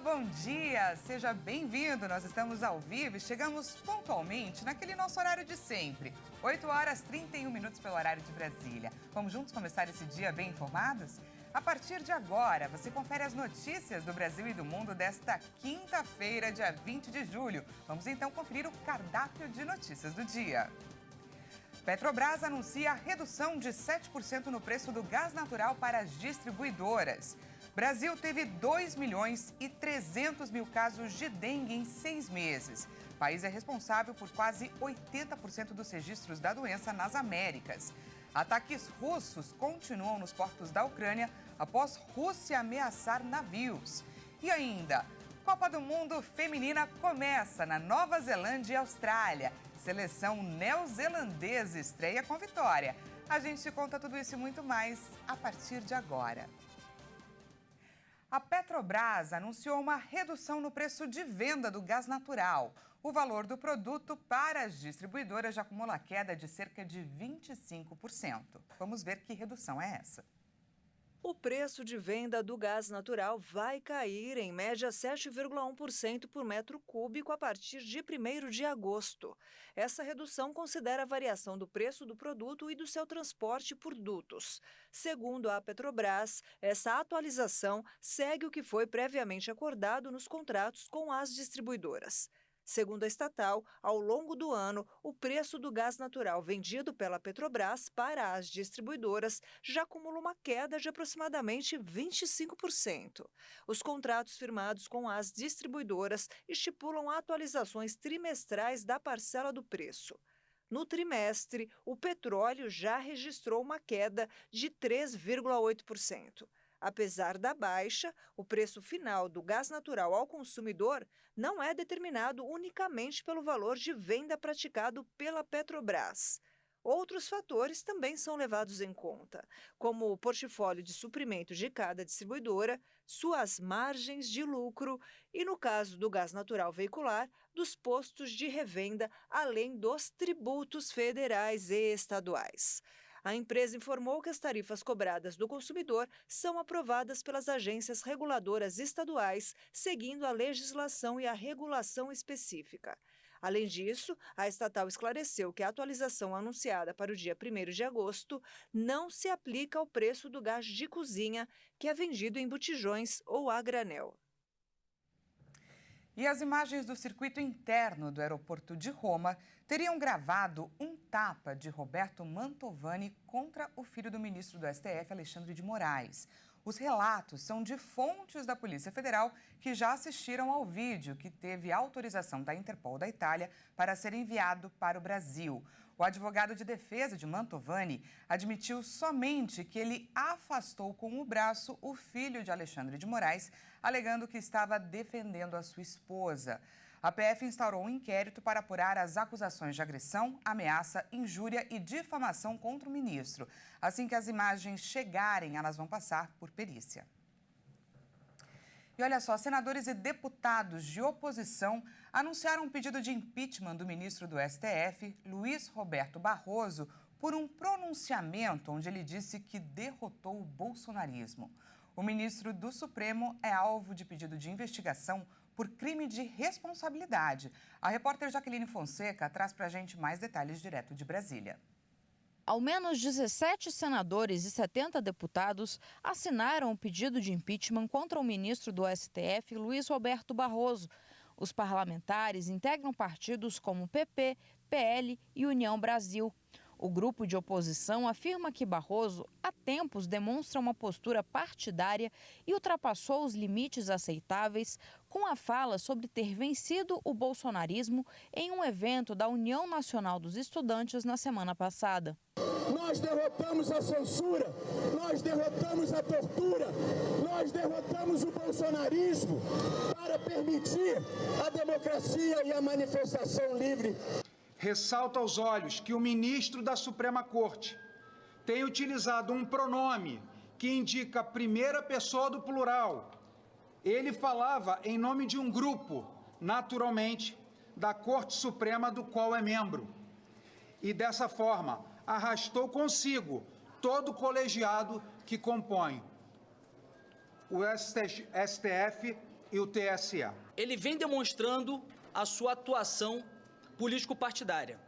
bom dia! Seja bem-vindo! Nós estamos ao vivo e chegamos pontualmente naquele nosso horário de sempre. 8 horas 31 minutos pelo horário de Brasília. Vamos juntos começar esse dia bem informados? A partir de agora, você confere as notícias do Brasil e do mundo desta quinta-feira, dia 20 de julho. Vamos então conferir o cardápio de notícias do dia. Petrobras anuncia redução de 7% no preço do gás natural para as distribuidoras. Brasil teve 2.300.000 casos de dengue em 6 meses. O país é responsável por quase 80% dos registros da doença nas Américas. Ataques russos continuam nos portos da Ucrânia após Rússia ameaçar navios. E ainda, Copa do Mundo Feminina começa na Nova Zelândia e Austrália. Seleção neozelandesa estreia com vitória. A gente conta tudo isso e muito mais a partir de agora. A Petrobras anunciou uma redução no preço de venda do gás natural. O valor do produto para as distribuidoras já acumula queda de cerca de 25%. Vamos ver que redução é essa. O preço de venda do gás natural vai cair em média 7,1% por metro cúbico a partir de 1º de agosto. Essa redução considera a variação do preço do produto e do seu transporte por dutos. Segundo a Petrobras, essa atualização segue o que foi previamente acordado nos contratos com as distribuidoras. Segundo a estatal, ao longo do ano, o preço do gás natural vendido pela Petrobras para as distribuidoras já acumula uma queda de aproximadamente 25%. Os contratos firmados com as distribuidoras estipulam atualizações trimestrais da parcela do preço. No trimestre, o petróleo já registrou uma queda de 3,8%. Apesar da baixa, o preço final do gás natural ao consumidor não é determinado unicamente pelo valor de venda praticado pela Petrobras. Outros fatores também são levados em conta, como o portfólio de suprimento de cada distribuidora, suas margens de lucro e, no caso do gás natural veicular, dos postos de revenda, além dos tributos federais e estaduais. A empresa informou que as tarifas cobradas do consumidor são aprovadas pelas agências reguladoras estaduais, seguindo a legislação e a regulação específica. Além disso, a estatal esclareceu que a atualização anunciada para o dia 1º de agosto não se aplica ao preço do gás de cozinha, que é vendido em botijões ou a granel. E as imagens do circuito interno do aeroporto de Roma teriam gravado um tapa de Roberto Mantovani contra o filho do ministro do STF, Alexandre de Moraes. Os relatos são de fontes da Polícia Federal que já assistiram ao vídeo que teve autorização da Interpol da Itália para ser enviado para o Brasil. O advogado de defesa de Mantovani admitiu somente que ele afastou com o braço o filho de Alexandre de Moraes, alegando que estava defendendo a sua esposa. A PF instaurou um inquérito para apurar as acusações de agressão, ameaça, injúria e difamação contra o ministro. Assim que as imagens chegarem, elas vão passar por perícia. E olha só, senadores e deputados de oposição anunciaram um pedido de impeachment do ministro do STF, Luiz Roberto Barroso, por um pronunciamento onde ele disse que derrotou o bolsonarismo. O ministro do Supremo é alvo de pedido de investigação por crime de responsabilidade. A repórter Jaqueline Fonseca traz para a gente mais detalhes direto de Brasília. Ao menos 17 senadores e 70 deputados assinaram o pedido de impeachment contra o ministro do STF, Luiz Roberto Barroso. Os parlamentares integram partidos como PP, PL e União Brasil. O grupo de oposição afirma que Barroso, há tempos, demonstra uma postura partidária e ultrapassou os limites aceitáveis com a fala sobre ter vencido o bolsonarismo em um evento da União Nacional dos Estudantes na semana passada. Nós derrotamos a censura, nós derrotamos a tortura, nós derrotamos o bolsonarismo para permitir a democracia e a manifestação livre. Ressalta aos olhos que o ministro da Suprema Corte tem utilizado um pronome que indica a primeira pessoa do plural. Ele falava em nome de um grupo, naturalmente, da Corte Suprema do qual é membro. E dessa forma, arrastou consigo todo o colegiado que compõe o STF e o TSE. Ele vem demonstrando a sua atuação político-partidária,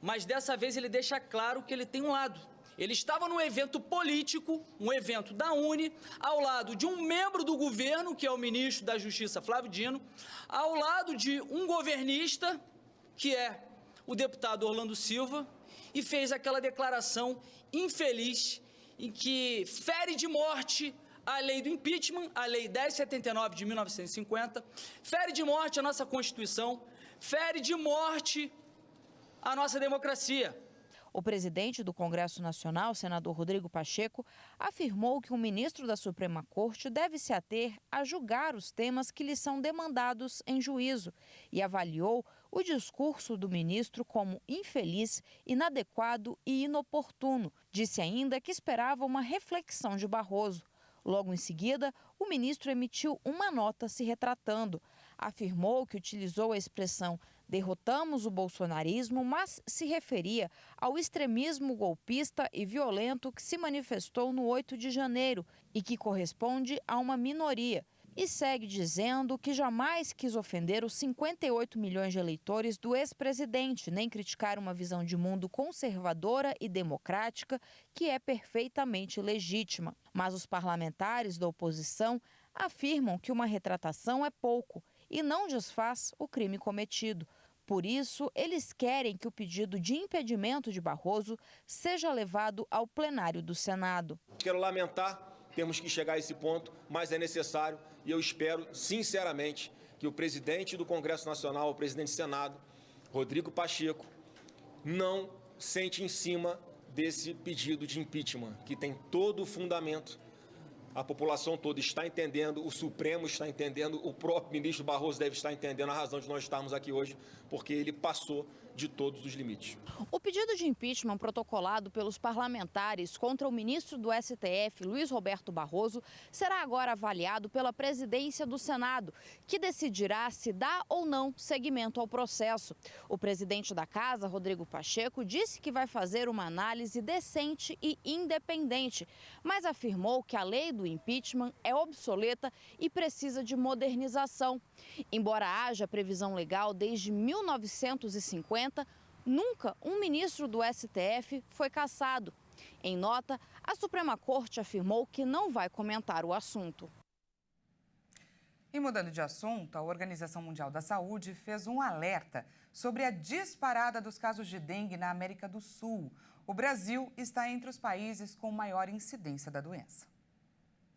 mas dessa vez ele deixa claro que ele tem um lado. Ele estava num evento político, um evento da UNE, ao lado de um membro do governo, que é o ministro da Justiça, Flávio Dino, ao lado de um governista, que é o deputado Orlando Silva, e fez aquela declaração infeliz em que fere de morte a lei do impeachment, a lei 1079 de 1950, fere de morte a nossa Constituição, fere de morte a nossa democracia. O presidente do Congresso Nacional, senador Rodrigo Pacheco, afirmou que o ministro da Suprema Corte deve se ater a julgar os temas que lhe são demandados em juízo e avaliou o discurso do ministro como infeliz, inadequado e inoportuno. Disse ainda que esperava uma reflexão de Barroso. Logo em seguida, o ministro emitiu uma nota se retratando. Afirmou que utilizou a expressão "derrotamos o bolsonarismo", mas se referia ao extremismo golpista e violento que se manifestou no 8 de janeiro e que corresponde a uma minoria. E segue dizendo que jamais quis ofender os 58 milhões de eleitores do ex-presidente, nem criticar uma visão de mundo conservadora e democrática que é perfeitamente legítima. Mas os parlamentares da oposição afirmam que uma retratação é pouco e não desfaz o crime cometido. Por isso, eles querem que o pedido de impedimento de Barroso seja levado ao plenário do Senado. Quero lamentar, temos que chegar a esse ponto, mas é necessário e eu espero, sinceramente, que o presidente do Congresso Nacional, o presidente do Senado, Rodrigo Pacheco, não sente em cima desse pedido de impeachment, que tem todo o fundamento. A população toda está entendendo, o Supremo está entendendo, o próprio ministro Barroso deve estar entendendo a razão de nós estarmos aqui hoje, porque ele passou de todos os limites. O pedido de impeachment protocolado pelos parlamentares contra o ministro do STF, Luiz Roberto Barroso, será agora avaliado pela presidência do Senado, que decidirá se dá ou não seguimento ao processo. O presidente da Casa, Rodrigo Pacheco, disse que vai fazer uma análise decente e independente, mas afirmou que a lei do impeachment é obsoleta e precisa de modernização. Embora haja previsão legal desde 1950, nunca um ministro do STF foi cassado. Em nota, a Suprema Corte afirmou que não vai comentar o assunto. E mudando de assunto, a Organização Mundial da Saúde fez um alerta sobre a disparada dos casos de dengue na América do Sul. O Brasil está entre os países com maior incidência da doença.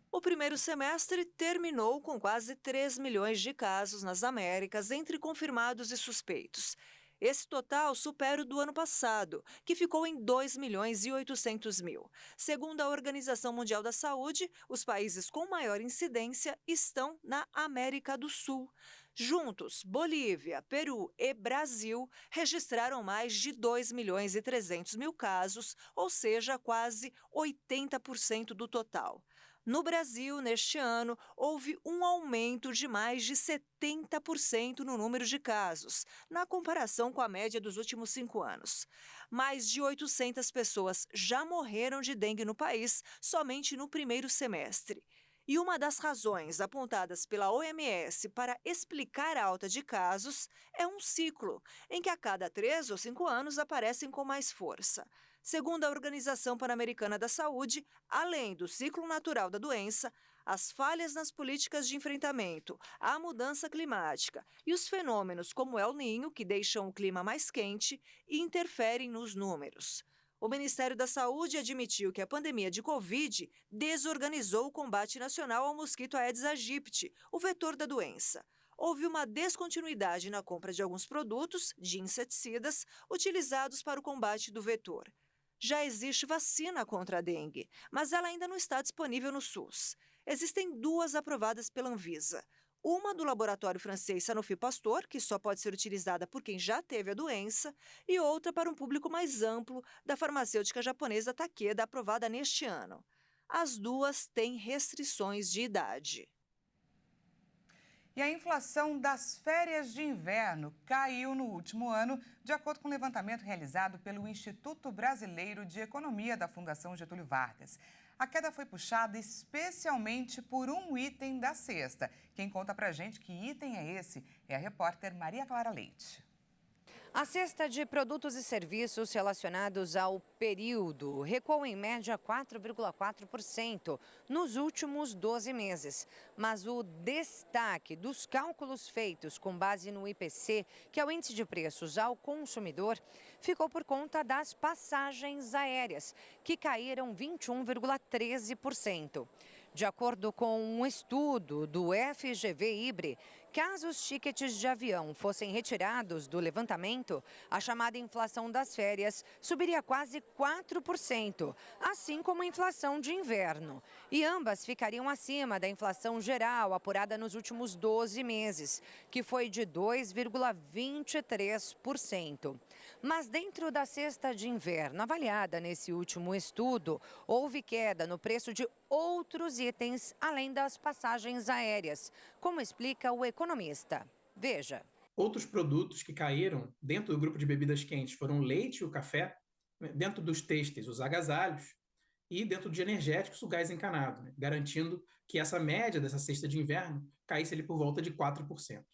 O primeiro semestre terminou com quase 3 milhões de casos nas Américas, entre confirmados e suspeitos. Esse total supera o do ano passado, que ficou em 2.800.000. Segundo a Organização Mundial da Saúde, os países com maior incidência estão na América do Sul. Juntos, Bolívia, Peru e Brasil registraram mais de 2.300.000 casos, ou seja, quase 80% do total. No Brasil, neste ano, houve um aumento de mais de 70% no número de casos, na comparação com a média dos últimos 5 anos. Mais de 800 pessoas já morreram de dengue no país somente no primeiro semestre. E uma das razões apontadas pela OMS para explicar a alta de casos é um ciclo, em que a cada 3 ou 5 anos aparecem com mais força. Segundo a Organização Pan-Americana da Saúde, além do ciclo natural da doença, as falhas nas políticas de enfrentamento, a mudança climática e os fenômenos como El Niño, que deixam o clima mais quente, interferem nos números. O Ministério da Saúde admitiu que a pandemia de Covid desorganizou o combate nacional ao mosquito Aedes aegypti, o vetor da doença. Houve uma descontinuidade na compra de alguns produtos, de inseticidas, utilizados para o combate do vetor. Já existe vacina contra a dengue, mas ela ainda não está disponível no SUS. Existem 2 aprovadas pela Anvisa. Uma do laboratório francês Sanofi Pasteur, que só pode ser utilizada por quem já teve a doença, e outra para um público mais amplo, da farmacêutica japonesa Takeda, aprovada neste ano. As 2 têm restrições de idade. E a inflação das férias de inverno caiu no último ano, de acordo com o levantamento realizado pelo Instituto Brasileiro de Economia da Fundação Getúlio Vargas. A queda foi puxada especialmente por um item da cesta. Quem conta pra gente que item é esse é a repórter Maria Clara Leite. A cesta de produtos e serviços relacionados ao período recuou em média 4,4% nos últimos 12 meses. Mas o destaque dos cálculos feitos com base no IPC, que é o índice de preços ao consumidor, ficou por conta das passagens aéreas, que caíram 21,13%. De acordo com um estudo do FGV Ibre, caso os tickets de avião fossem retirados do levantamento, a chamada inflação das férias subiria quase 4%, assim como a inflação de inverno. E ambas ficariam acima da inflação geral apurada nos últimos 12 meses, que foi de 2,23%. Mas dentro da cesta de inverno avaliada nesse último estudo, houve queda no preço de outros itens além das passagens aéreas, como explica o economista. Veja. Outros produtos que caíram dentro do grupo de bebidas quentes foram o leite e o café, dentro dos têxteis, os agasalhos, e dentro de energéticos, o gás encanado, garantindo que essa média dessa cesta de inverno caísse ali por volta de 4%.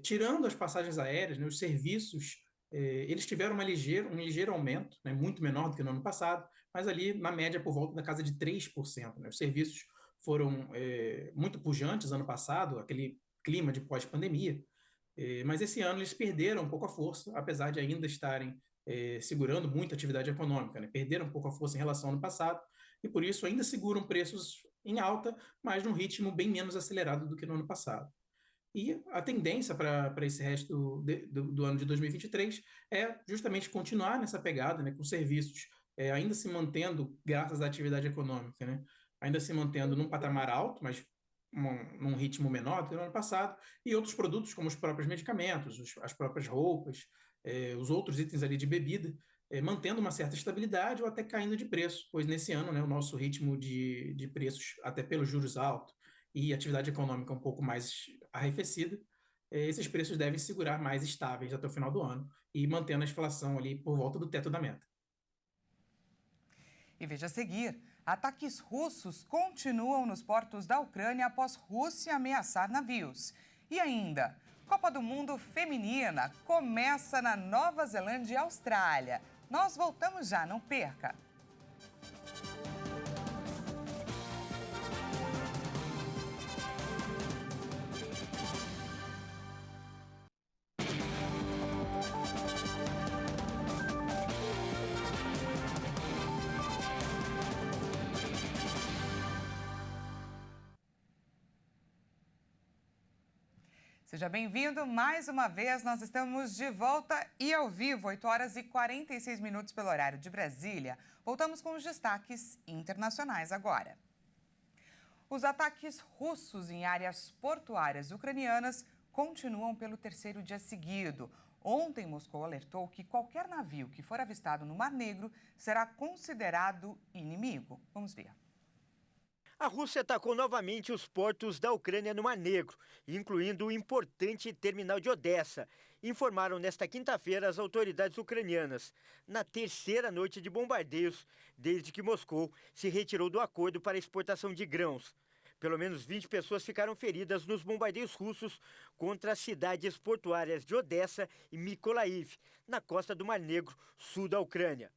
Tirando as passagens aéreas, os serviços, eles tiveram um ligeiro aumento, muito menor do que no ano passado, mas ali na média por volta da casa de 3%. Os serviços foram muito pujantes ano passado, aquele clima de pós-pandemia, mas esse ano eles perderam um pouco a força, apesar de ainda estarem segurando muita atividade econômica, perderam um pouco a força em relação ao ano passado, e por isso ainda seguram preços em alta, mas num ritmo bem menos acelerado do que no ano passado. E a tendência para esse resto do ano de 2023 é justamente continuar nessa pegada, com serviços ainda se mantendo, graças à atividade econômica, ainda se mantendo num patamar alto, mas num ritmo menor do que no ano passado, e outros produtos, como os próprios medicamentos, as próprias roupas, os outros itens ali de bebida, mantendo uma certa estabilidade ou até caindo de preço, pois nesse ano o nosso ritmo de preços, até pelos juros altos, e atividade econômica um pouco mais arrefecida, esses preços devem segurar mais estáveis até o final do ano e mantendo a inflação ali por volta do teto da meta. E veja a seguir, ataques russos continuam nos portos da Ucrânia após Rússia ameaçar navios. E ainda, Copa do Mundo Feminina começa na Nova Zelândia e Austrália. Nós voltamos já, não perca! Seja bem-vindo mais uma vez, nós estamos de volta e ao vivo, 8 horas e 46 minutos pelo horário de Brasília. Voltamos com os destaques internacionais agora. Os ataques russos em áreas portuárias ucranianas continuam pelo terceiro dia seguido. Ontem, Moscou alertou que qualquer navio que for avistado no Mar Negro será considerado inimigo. Vamos ver. A Rússia atacou novamente os portos da Ucrânia no Mar Negro, incluindo o importante terminal de Odessa, informaram nesta quinta-feira as autoridades ucranianas, na terceira noite de bombardeios desde que Moscou se retirou do acordo para a exportação de grãos. Pelo menos 20 pessoas ficaram feridas nos bombardeios russos contra as cidades portuárias de Odessa e Mykolaiv, na costa do Mar Negro, sul da Ucrânia.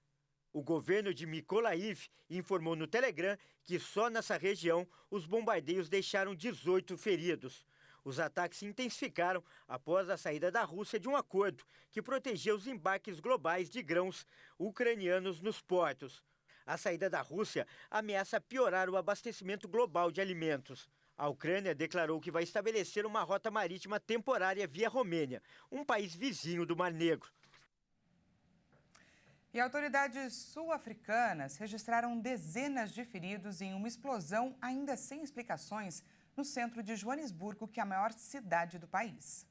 O governo de Mykolaiv informou no Telegram que só nessa região os bombardeios deixaram 18 feridos. Os ataques se intensificaram após a saída da Rússia de um acordo que protegia os embarques globais de grãos ucranianos nos portos. A saída da Rússia ameaça piorar o abastecimento global de alimentos. A Ucrânia declarou que vai estabelecer uma rota marítima temporária via Romênia, um país vizinho do Mar Negro. E autoridades sul-africanas registraram dezenas de feridos em uma explosão ainda sem explicações no centro de Joanesburgo, que é a maior cidade do país.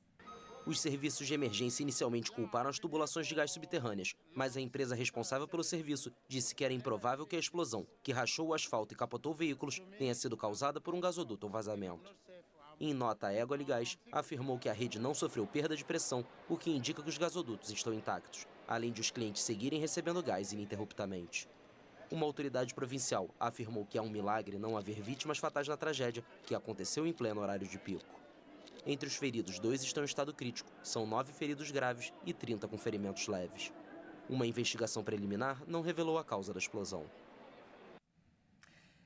Os serviços de emergência inicialmente culparam as tubulações de gás subterrâneas, mas a empresa responsável pelo serviço disse que era improvável que a explosão, que rachou o asfalto e capotou veículos, tenha sido causada por um gasoduto ou vazamento. Em nota, a Equaligás afirmou que a rede não sofreu perda de pressão, o que indica que os gasodutos estão intactos, além de os clientes seguirem recebendo gás ininterruptamente. uma autoridade provincial afirmou que é um milagre não haver vítimas fatais na tragédia, que aconteceu em pleno horário de pico. Entre os feridos, 2 estão em estado crítico, são 9 feridos graves e 30 com ferimentos leves. Uma investigação preliminar não revelou a causa da explosão.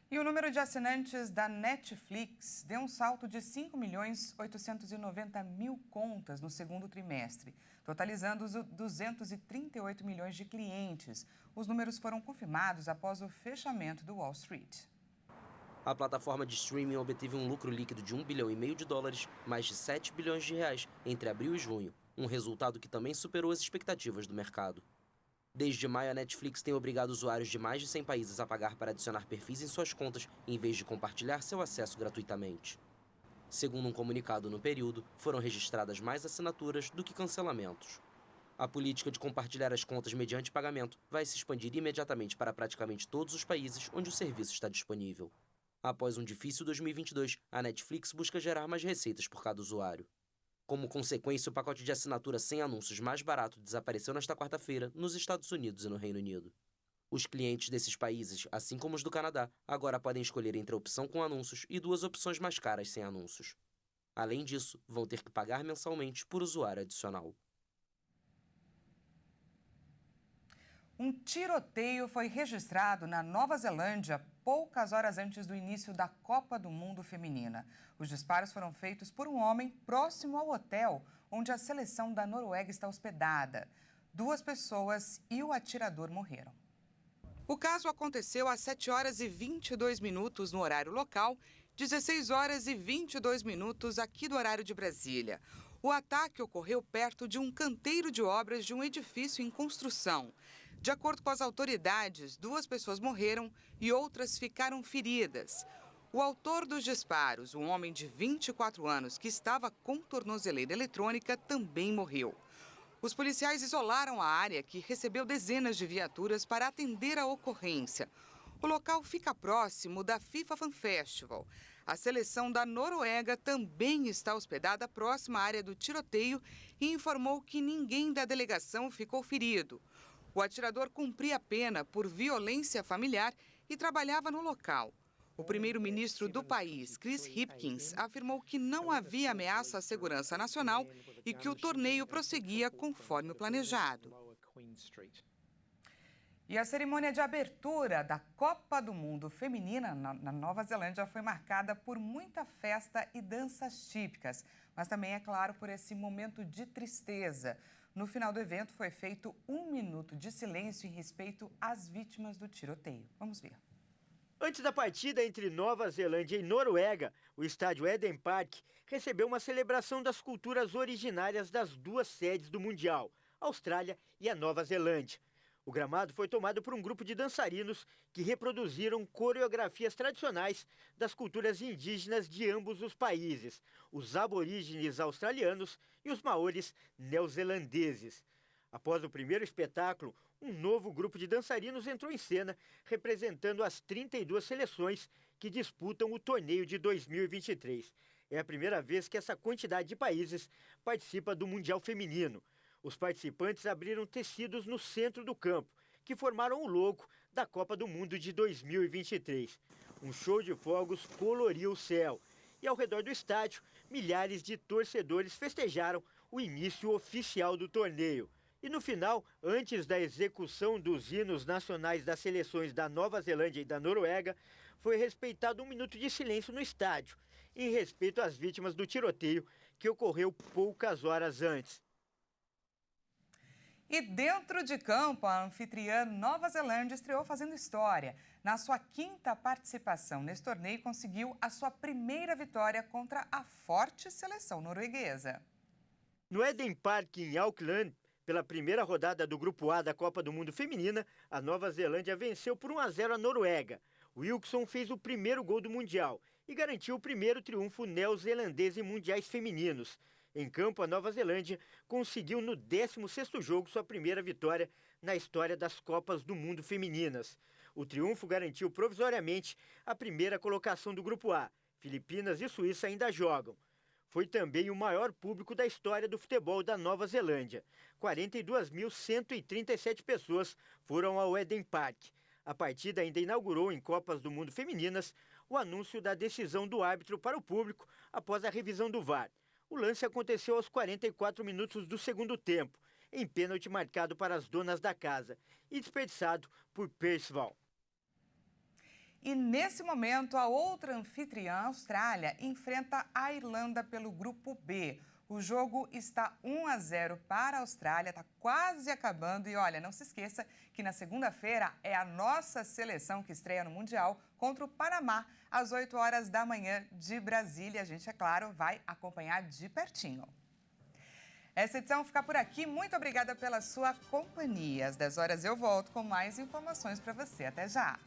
E o número de assinantes da Netflix deu um salto de 5.890.000 contas no segundo trimestre, totalizando os 238 milhões de clientes. Os números foram confirmados após o fechamento do Wall Street. A plataforma de streaming obteve um lucro líquido de $1,5 bilhão, mais de 7 bilhões de reais, entre abril e junho, um resultado que também superou as expectativas do mercado. Desde maio, a Netflix tem obrigado usuários de mais de 100 países a pagar para adicionar perfis em suas contas, em vez de compartilhar seu acesso gratuitamente. Segundo um comunicado no período, foram registradas mais assinaturas do que cancelamentos. A política de compartilhar as contas mediante pagamento vai se expandir imediatamente para praticamente todos os países onde o serviço está disponível. Após um difícil 2022, a Netflix busca gerar mais receitas por cada usuário. Como consequência, o pacote de assinatura sem anúncios mais barato desapareceu nesta quarta-feira nos Estados Unidos e no Reino Unido. Os clientes desses países, assim como os do Canadá, agora podem escolher entre a opção com anúncios e 2 opções mais caras sem anúncios. Além disso, vão ter que pagar mensalmente por usuário adicional. Um tiroteio foi registrado na Nova Zelândia poucas horas antes do início da Copa do Mundo Feminina. Os disparos foram feitos por um homem próximo ao hotel onde a seleção da Noruega está hospedada. 2 pessoas e o atirador morreram. O caso aconteceu às 7 horas e 22 minutos no horário local, 16 horas e 22 minutos aqui do horário de Brasília. O ataque ocorreu perto de um canteiro de obras de um edifício em construção. De acordo com as autoridades, 2 pessoas morreram e outras ficaram feridas. O autor dos disparos, um homem de 24 anos que estava com tornozeleira eletrônica, também morreu. Os policiais isolaram a área, que recebeu dezenas de viaturas para atender a ocorrência. O local fica próximo da FIFA Fan Festival. A seleção da Noruega também está hospedada próxima à área do tiroteio e informou que ninguém da delegação ficou ferido. O atirador cumpria a pena por violência familiar e trabalhava no local. O primeiro-ministro do país, Chris Hipkins, afirmou que não havia ameaça à segurança nacional e que o torneio prosseguia conforme o planejado. E a cerimônia de abertura da Copa do Mundo Feminina na Nova Zelândia foi marcada por muita festa e danças típicas, mas também, é claro, por esse momento de tristeza. No final do evento foi feito 1 minuto de silêncio em respeito às vítimas do tiroteio. Vamos ver. Antes da partida entre Nova Zelândia e Noruega, o estádio Eden Park recebeu uma celebração das culturas originárias das 2 sedes do Mundial, a Austrália e a Nova Zelândia. O gramado foi tomado por um grupo de dançarinos que reproduziram coreografias tradicionais das culturas indígenas de ambos os países, os aborígenes australianos e os maores neozelandeses. Após o primeiro espetáculo, um novo grupo de dançarinos entrou em cena, representando as 32 seleções que disputam o torneio de 2023. É a primeira vez que essa quantidade de países participa do Mundial Feminino. Os participantes abriram tecidos no centro do campo, que formaram o logo da Copa do Mundo de 2023. Um show de fogos coloriu o céu. E ao redor do estádio, milhares de torcedores festejaram o início oficial do torneio. E no final, antes da execução dos hinos nacionais das seleções da Nova Zelândia e da Noruega, foi respeitado 1 minuto de silêncio no estádio, em respeito às vítimas do tiroteio que ocorreu poucas horas antes. E dentro de campo, a anfitriã Nova Zelândia estreou fazendo história. Na sua 5ª participação nesse torneio, conseguiu a sua primeira vitória contra a forte seleção norueguesa. No Eden Park, em Auckland, pela primeira rodada do Grupo A da Copa do Mundo Feminina, a Nova Zelândia venceu por 1-0 a Noruega. Wilson fez o primeiro gol do Mundial e garantiu o primeiro triunfo neozelandês em mundiais femininos. Em campo, a Nova Zelândia conseguiu no 16º jogo sua primeira vitória na história das Copas do Mundo Femininas. O triunfo garantiu provisoriamente a primeira colocação do Grupo A. Filipinas e Suíça ainda jogam. Foi também o maior público da história do futebol da Nova Zelândia. 42.137 pessoas foram ao Eden Park. A partida ainda inaugurou em Copas do Mundo Femininas o anúncio da decisão do árbitro para o público após a revisão do VAR. O lance aconteceu aos 44 minutos do segundo tempo, em pênalti marcado para as donas da casa e desperdiçado por Percival. E nesse momento, a outra anfitriã, a Austrália, enfrenta a Irlanda pelo Grupo B. O jogo está 1-0 para a Austrália, está quase acabando. E olha, não se esqueça que na segunda-feira é a nossa seleção que estreia no Mundial contra o Panamá, às 8 horas da manhã de Brasília. A gente, é claro, vai acompanhar de pertinho. Essa edição fica por aqui. Muito obrigada pela sua companhia. Às 10 horas eu volto com mais informações para você. Até já!